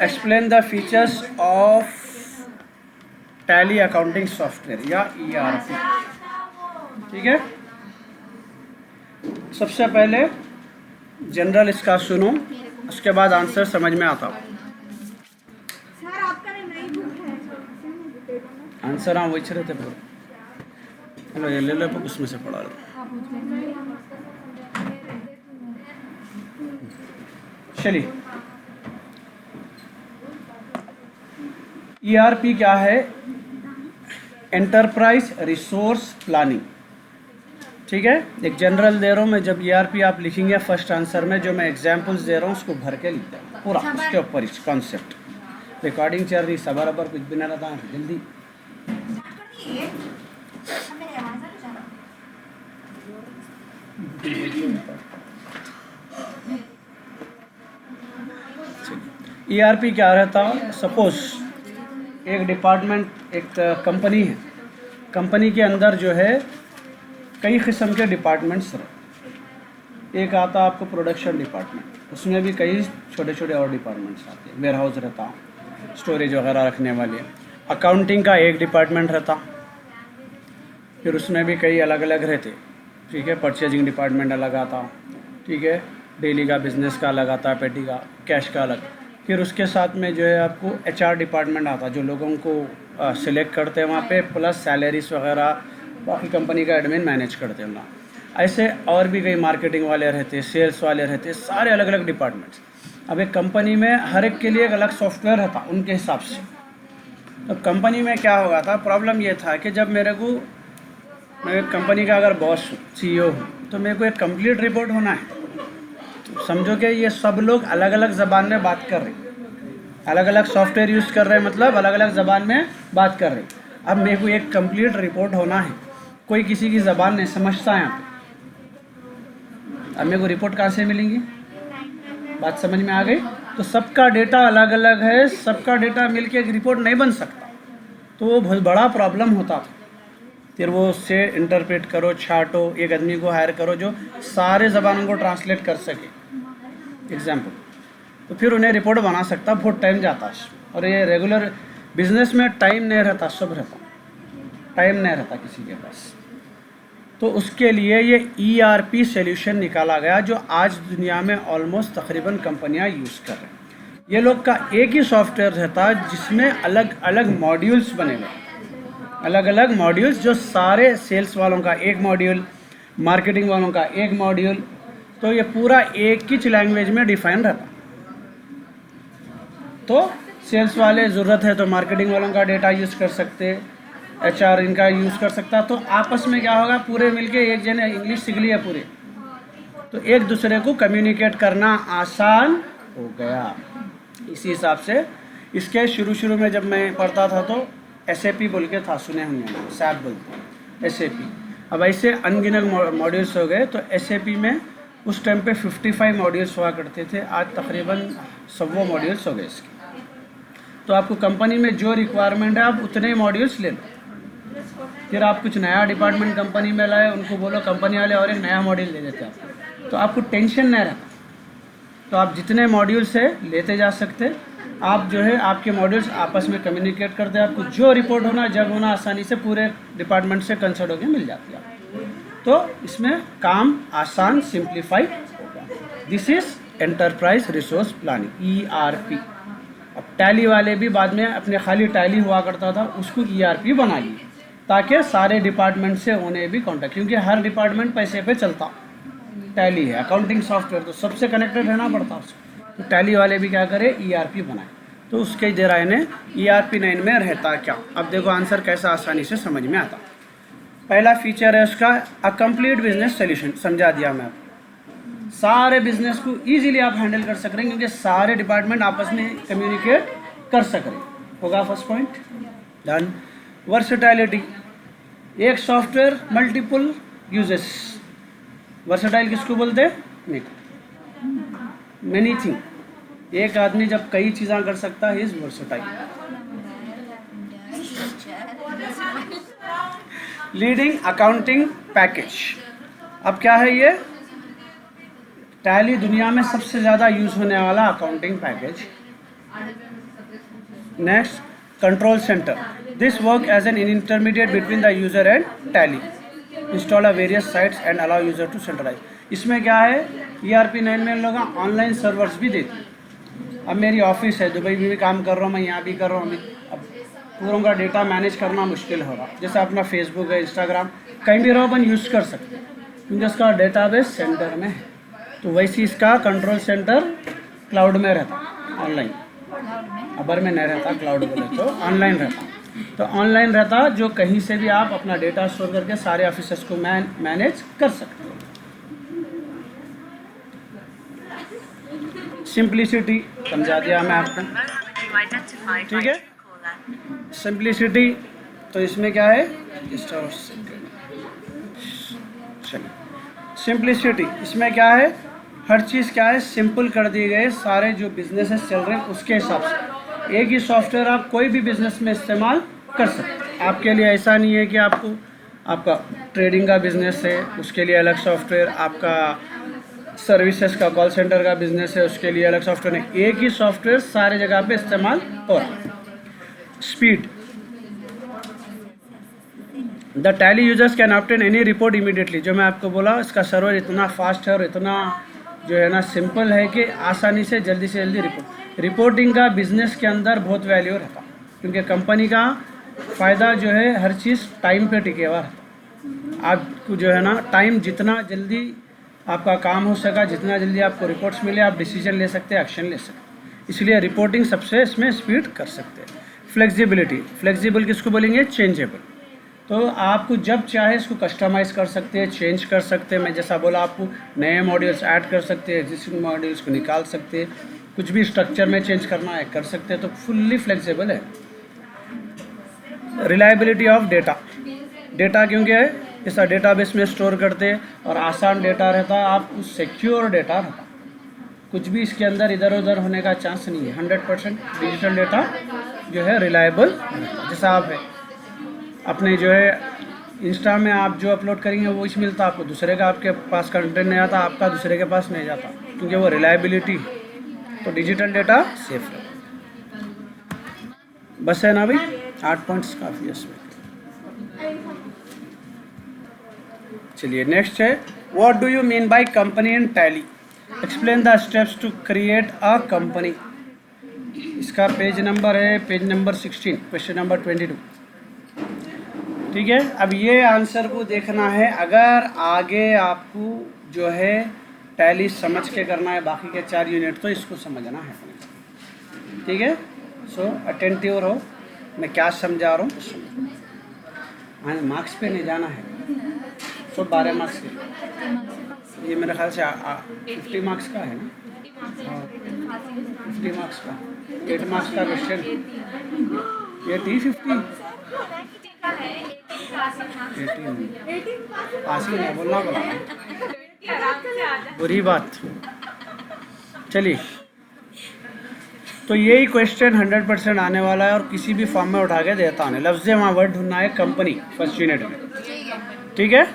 Explain the features of tally accounting software या ERP। ठीक है, सबसे पहले जनरल इसका सुनो, उसके बाद आंसर समझ में आता हो। आंसर हाँ वही रहते पूरे। हेलो ये ले लो, उसमें से पढ़ा लो। चलिए, ERP क्या है? Enterprise resource planning. ठीक है, एक जनरल दे रहा हूँ मैं। जब ERP आप लिखेंगे फर्स्ट आंसर में, जो मैं एग्जांपल्स दे रहा हूँ उसको भर के लिखता हूँ पूरा, उसके ऊपर इस कॉन्सेप्ट। रिकॉर्डिंग चल रही, सबर कुछ भी नहीं रहता, जल्दी। ERP क्या रहता? सपोज एक डिपार्टमेंट, एक कंपनी है, कंपनी के अंदर जो है कई किस्म के डिपार्टमेंट्स रहते। एक आता आपको प्रोडक्शन डिपार्टमेंट, उसमें भी कई छोटे छोटे और डिपार्टमेंट्स आते हैं। वेयर हाउस रहता, स्टोरेज वगैरह रखने वाले। अकाउंटिंग का एक डिपार्टमेंट रहता, फिर उसमें भी कई अलग अलग रहते। ठीक है, परचेजिंग डिपार्टमेंट अलग आता। ठीक है, डेली का बिजनेस का अलग आता, पेटी का, कैश का अलग। फिर उसके साथ में जो है आपको HR डिपार्टमेंट आता, जो लोगों को सिलेक्ट करते हैं वहाँ पे, प्लस सैलरीज वगैरह, बाकी कंपनी का एडमिन मैनेज करते हैं वहाँ। ऐसे और भी कई मार्केटिंग वाले रहते, सेल्स वाले रहते, सारे अलग अलग डिपार्टमेंट्स। अब एक कंपनी में हर एक के लिए एक अलग सॉफ्टवेयर रहता उनके हिसाब से। तो कंपनी में क्या होगा था, प्रॉब्लम ये था कि जब मैं कंपनी का अगर बॉस CEO हूँ, तो मेरे को एक कंप्लीट रिपोर्ट होना है। समझो कि ये सब लोग अलग अलग ज़बान में बात कर रहे, अलग अलग सॉफ्टवेयर यूज़ कर रहे हैं, मतलब अलग अलग ज़बान में बात कर रहे। अब मेरे को एक कंप्लीट रिपोर्ट होना है, कोई किसी की ज़बान नहीं समझता है यहाँ पे। अब मेरे को रिपोर्ट कहाँ से मिलेंगी? बात समझ में आ गई? तो सबका डेटा अलग अलग है, सबका डेटा मिलके एक रिपोर्ट नहीं बन सकता, तो वो बहुत बड़ा प्रॉब्लम होता था। फिर वो उससे इंटरप्रेट करो, छाटो, एक आदमी को हायर करो जो सारे ज़बानों को ट्रांसलेट कर सके, एग्जाम्पल। तो फिर उन्हें रिपोर्ट बना सकता, बहुत टाइम जाता है। और ये रेगुलर बिजनेस में टाइम नहीं रहता, सब रहता, टाइम नहीं रहता किसी के पास। तो उसके लिए ये ERP सॉल्यूशन निकाला गया, जो आज दुनिया में ऑलमोस्ट तकरीबन कंपनियां यूज़ कर रहे हैं। ये लोग का एक ही सॉफ्टवेयर रहता जिसमें अलग अलग मॉड्यूल्स बने हुए, अलग अलग मॉड्यूल्स, जो सारे सेल्स वालों का एक मॉड्यूल, मार्केटिंग वालों का एक मॉड्यूल। तो ये पूरा एक ही लैंग्वेज में डिफाइन रहता। तो सेल्स वाले ज़रूरत है तो मार्केटिंग वालों का डेटा यूज़ कर सकते, HR इनका यूज़ कर सकता। तो आपस में क्या होगा, पूरे मिलके एक जने इंग्लिश सीख लिया पूरे, तो एक दूसरे को कम्युनिकेट करना आसान हो गया। इसी हिसाब से इसके शुरू में जब मैं पढ़ता था तो SAP बोल के था, सुने होंगे, SAP बोलते हैं, SAP। अब ऐसे अनगिनत मॉड्यूल्स हो गए। तो SAP में उस टाइम पे 55 मॉड्यूल्स हुआ करते थे, आज तकरीबन 100 मॉड्यूल्स हो गए इसके। तो आपको कंपनी में जो रिक्वायरमेंट है आप उतने मॉड्यूल्स ले लो। फिर आप कुछ नया डिपार्टमेंट कंपनी में लाए, उनको बोलो कंपनी वाले और एक नया मॉड्यूल दे देते हैं आपको, तो आपको टेंशन नहीं रहता। तो आप जितने मॉड्यूल्स है लेते जा सकते। आप जो है आपके मॉड्यूल्स आपस में कम्युनिकेट करते हैं, आपको जो रिपोर्ट होना, जब होना, आसानी से पूरे डिपार्टमेंट से कंसल्ट होकर मिल जाती है। तो इसमें काम आसान, सिंप्लीफाई होगा। This is enterprise resource planning, ERP। अब टैली वाले भी बाद में अपने खाली टैली हुआ करता था, उसको ERP बना लिए ताकि सारे डिपार्टमेंट से उन्हें भी कॉन्टैक्ट, क्योंकि हर डिपार्टमेंट पैसे पे चलता। टैली है अकाउंटिंग सॉफ्टवेयर, तो सबसे कनेक्टेड रहना पड़ता उसको। तो टैली वाले भी क्या करें, ERP बनाए। तो उसके जरा इन्हें ERP 9 में रहता क्या। अब देखो आंसर कैसा आसानी से समझ में आता। पहला फीचर है उसका अ कंप्लीट बिजनेस सोल्यूशन। समझा दिया मैं आपको, सारे बिजनेस को इजीली आप हैंडल कर सक रहे हैं, क्योंकि सारे डिपार्टमेंट आपस में कम्युनिकेट कर सक रहे होगा। First point done. वर्सेटाइलिटी, एक सॉफ्टवेयर मल्टीपल यूजेस। वर्सेटाइल किसको बोलते हैं? मेनी थिंग, एक आदमी जब कई चीज़ें कर सकता है, is versatile. Leading accounting package. अब क्या है ये? टैली दुनिया में सबसे ज़्यादा यूज़ होने वाला accounting package. Next, control centre, this work as an intermediate between the user and Tally, install a various sites and allow user to centralise. इसमें क्या है, ERP9 में लोग ऑनलाइन सर्वर्स भी देते हैं। अब मेरी ऑफिस है, दुबई में भी काम कर रहा हूँ मैं, यहाँ भी कर रहा हूँ, अब पूरों का डेटा मैनेज करना मुश्किल होगा। जैसे अपना फेसबुक है, इंस्टाग्राम, कहीं भी रहो अपन यूज़ कर सकते हैं क्योंकि उसका डेटाबेस सेंटर में है। तो वैसे इसका कंट्रोल सेंटर क्लाउड में रहता, ऑनलाइन, अबर में नहीं रहता, क्लाउड बोले तो ऑनलाइन रहता। तो ऑनलाइन रहता जो कहीं से भी आप अपना डेटा स्टोर करके सारे ऑफिसर्स को मैनेज कर सकते हो। सिंप्लिसिटी समझा दिया मैं आपको, ठीक है। सिंप्लिसिटी तो इसमें क्या है, सिंप्लिसिटी इसमें क्या है, हर चीज़ क्या है, सिंपल कर दिए गए। सारे जो बिजनेसेस चल रहे हैं उसके हिसाब से एक ही सॉफ्टवेयर आप कोई भी बिजनेस में इस्तेमाल कर सकते हैं। आपके लिए ऐसा नहीं है कि आपको, आपका ट्रेडिंग का बिजनेस है उसके लिए अलग सॉफ्टवेयर, आपका सर्विसेज का कॉल सेंटर का बिजनेस है उसके लिए अलग सॉफ्टवेयर नहीं, एक ही सॉफ्टवेयर सारे जगह पे इस्तेमाल हो रहा है। Speed, the tally users can obtain any report immediately. जो मैं आपको बोला, इसका सर्वर इतना फास्ट है और इतना जो है ना सिंपल है कि आसानी से जल्दी रिपोर्टिंग का बिजनेस के अंदर बहुत वैल्यू रहता, क्योंकि कंपनी का फ़ायदा जो है हर चीज़ टाइम पे टिके हुआ रहता। आपको जो है ना टाइम, जितना जल्दी आपका काम हो सका, जितना जल्दी आपको रिपोर्ट्स मिले, आप डिसीजन ले सकते हैं, एक्शन ले सकते, इसलिए रिपोर्टिंग सबसे इसमें स्पीड कर सकते हैं। फ्लेक्सिबिलिटी, फ्लेक्सिबल किसको बोलेंगे, चेंजेबल। तो आपको जब चाहे इसको कस्टमाइज़ कर सकते हैं, चेंज कर सकते हैं। मैं जैसा बोला आपको, नए मॉड्यूल्स ऐड कर सकते हैं, एग्जिस्टिंग मॉड्यूल्स को निकाल सकते हैं, कुछ भी स्ट्रक्चर में चेंज करना है कर सकते हैं। तो फुल्ली फ्लेक्सिबल है। रिलायबिलिटी ऑफ डेटा, डेटा क्योंकि है ऐसा डेटाबेस में स्टोर करते हैं और आसान डेटा रहता है, आपको सिक्योर डेटा रहता, कुछ भी इसके अंदर इधर उधर होने का चांस नहीं है। 100% डिजिटल डेटा जो है रिलायबल। जैसा आप है अपने जो है इंस्टा में आप जो अपलोड करेंगे वो इस मिलता, आपको दूसरे का आपके पास कंटेंट नहीं आता, आपका दूसरे के पास नहीं जाता, क्योंकि वो रिलायबिलिटी। तो डिजिटल डेटा सेफ है। बस है ना भाई, 8 पॉइंट्स काफ़ी है इसमें। चलिए नेक्स्ट है, what do you mean by company in Tally, explain the steps to create a company. इसका पेज नंबर है पेज नंबर 16, क्वेश्चन नंबर 22, ठीक है। अब ये आंसर को देखना है, अगर आगे आपको जो है टैली समझ के करना है बाकी के 4 यूनिट, तो इसको समझना है, ठीक है। सो अटेंटिव रहो, मैं क्या समझा रहा हूँ। हाँ, मार्क्स पे नहीं जाना है, सो 12 मार्क्स के, ये मेरे ख्याल से 50 मार्क्स का है ना, 50 मार्क्स का, 8 मार्क्स का क्वेश्चन, ये 50 पासिंग है, बोलना बोला बुरी बात। चलिए, तो यही क्वेश्चन 100% आने वाला है और किसी भी फॉर्म में उठा के देता है। लफ्ज़ वहाँ वर्ड ढूंढना है, कंपनी, फर्स्ट यूनिट में, ठीक है।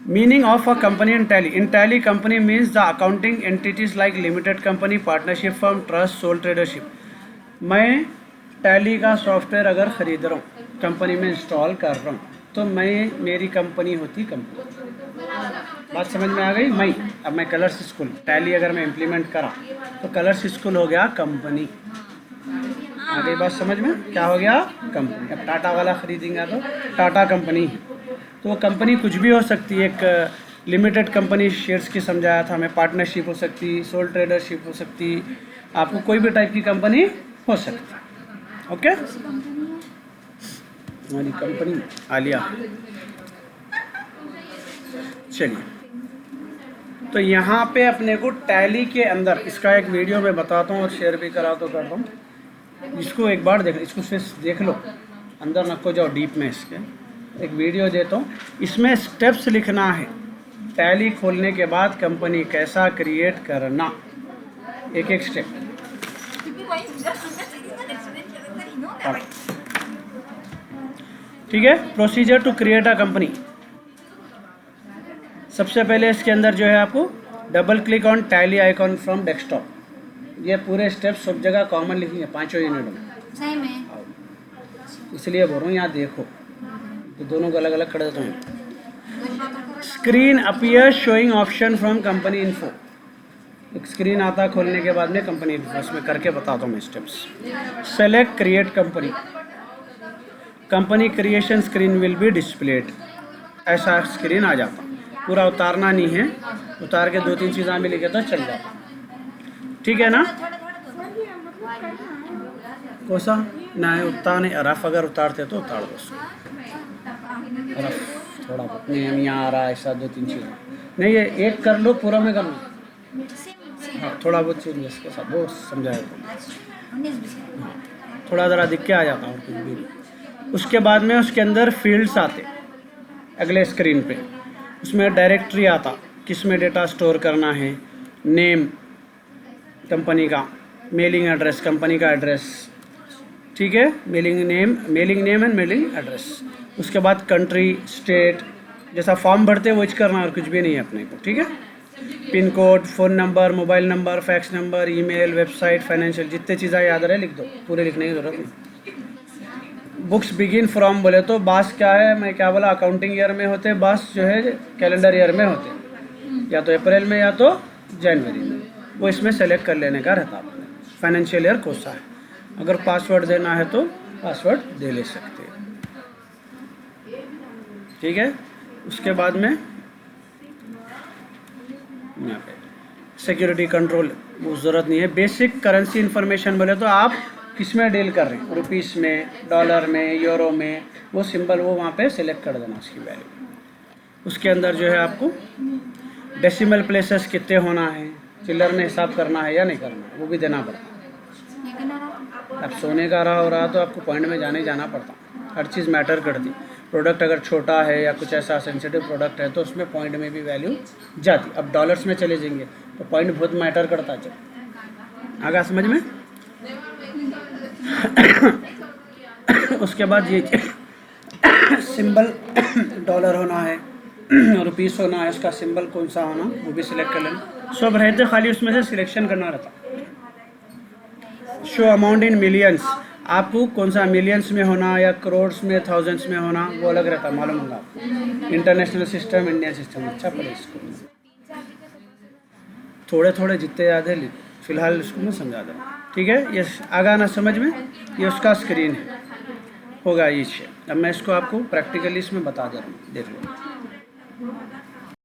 Meaning of a company in Tally, in Tally company means the accounting entities like limited company, partnership firm, trust, sole tradership. मैं टैली का सॉफ्टवेयर अगर ख़रीद रहा हूँ, कंपनी में इंस्टॉल कर रहा हूँ, तो मैं, मेरी कंपनी होती कंपनी। बात समझ में आ गई। अब मैं कलर्स स्कूल, टैली अगर मैं इम्प्लीमेंट करा तो कलर्स स्कूल हो गया कंपनी। आ गई बात समझ में, क्या हो गया, कंपनी। अब टाटा वाला ख़रीदेंगे तो टाटा कंपनी, तो वो कंपनी कुछ भी हो सकती है। एक लिमिटेड कंपनी शेयर्स की समझाया था मैं, पार्टनरशिप हो सकती, सोल ट्रेडरशिप हो सकती, आपको कोई भी टाइप की कंपनी हो सकती, ओके। हमारी कंपनी आलिया। चलिए, तो यहाँ पे अपने को टैली के अंदर, इसका एक वीडियो मैं बताता हूँ और शेयर भी करा तो करता हूँ, इसको एक बार देख, इसको सिर्फ देख लो, अंदर न को जाओ डीप में। इसके एक वीडियो देता हूँ, इसमें स्टेप्स लिखना है, टैली खोलने के बाद कंपनी कैसा क्रिएट करना, एक एक स्टेप। ठीक है, procedure to create a company. सबसे पहले इसके अंदर जो है आपको double click on Tally icon from desktop, ये पूरे स्टेप सब जगह कॉमन लिखी है, पांचों यूनिटों में। सही में इसलिए बोल रहा हूँ यहाँ देखो, तो दोनों को अलग अलग कर देता हूँ। Screen appear showing option from company info. एक स्क्रीन आता है खोलने के बाद में कंपनी इन्फो, उसमें करके बताता हूँ मैं steps. Select create company, company creation screen will be displayed. ऐसा स्क्रीन आ जाता, पूरा उतारना नहीं है, उतार के 2-3 चीज़ें भी लिखे तो चल जाता। ठीक है ना? कोसा ना है उतार नहीं, रफ अगर उतारते तो उतार दो उसको। रफ थोड़ा बहुत नहीं, हम यहाँ आ रहा है ऐसा 2-3 चीज़ें नहीं, ये एक कर लो पूरा में कर लो। हाँ थोड़ा बहुत चेंज इसके साथ वो समझाएगा, थोड़ा ज़रा दिख के आ जाता और कुछ भी नहीं। उसके बाद में उसके अंदर फील्ड्स आते अगले स्क्रीन पे, उसमें डायरेक्टरी आता, किस में डेटा स्टोर करना है, नेम कंपनी का, मेलिंग एड्रेस कंपनी का एड्रेस, ठीक है, mailing name and mailing address. उसके बाद कंट्री, स्टेट, जैसा फॉर्म भरते वही करना और कुछ भी नहीं है अपने को, ठीक है। Pin code, phone number, mobile number, fax number, email, website, financial, जितने चीज़ें याद रहे लिख दो, पूरे लिखने की ज़रूरत नहीं। बुक्स बिगिन फ्रॉम बोले तो बास क्या है, मैं क्या बोला, अकाउंटिंग ईयर में होते, बास जो है कैलेंडर ईयर में होते, या तो अप्रैल में या तो जनवरी में, वो इसमें सेलेक्ट कर लेने का रहता है। फाइनेंशियल ईयर कौन सा है, अगर पासवर्ड देना है तो पासवर्ड दे ले सकते हैं, ठीक है। उसके बाद में यहाँ पे सिक्योरिटी कंट्रोल वो ज़रूरत नहीं है। बेसिक करेंसी इन्फॉर्मेशन बोले तो आप किस में डील कर रहे हैं, रुपीस में, डॉलर में, यूरो में, वो सिंबल वो वहाँ पे सिलेक्ट कर देना उसकी वैल्यू। उसके अंदर जो है आपको डेसिमल प्लेसेस कितने होना है, चिल्लर में हिसाब करना है या नहीं करना है, वो भी देना पड़ता है। अब सोने का रहा हो रहा तो आपको पॉइंट में जाना पड़ता, हर चीज़ मैटर करती। प्रोडक्ट अगर छोटा है या कुछ ऐसा सेंसिटिव प्रोडक्ट है तो उसमें पॉइंट में भी वैल्यू जाती। अब डॉलर्स में चले जाएंगे तो पॉइंट बहुत मैटर करता है। चल आगे समझ में। उसके बाद ये सिंबल डॉलर होना है, रुपीस होना है, उसका सिंबल कौन सा होना वो भी सिलेक्ट कर लेना। सब रहते खाली उसमें से सिलेक्शन करना रहता। शो अमाउंट इन मिलियंस, आपको कौन सा मिलियंस में होना या करोड्स में, थाउजेंड्स में होना वो अलग रहता, मालूम होगा आपको। इंटरनेशनल सिस्टम, इंडियन सिस्टम, अच्छा पड़े इसको, थोड़े थोड़े जितने याद है फिलहाल इसको मैं समझा दूँ, ठीक है। ये आगा ना समझ में, ये उसका स्क्रीन है होगा ये। अब मैं इसको आपको प्रैक्टिकली इसमें बता दे रहा हूँ, देख लो।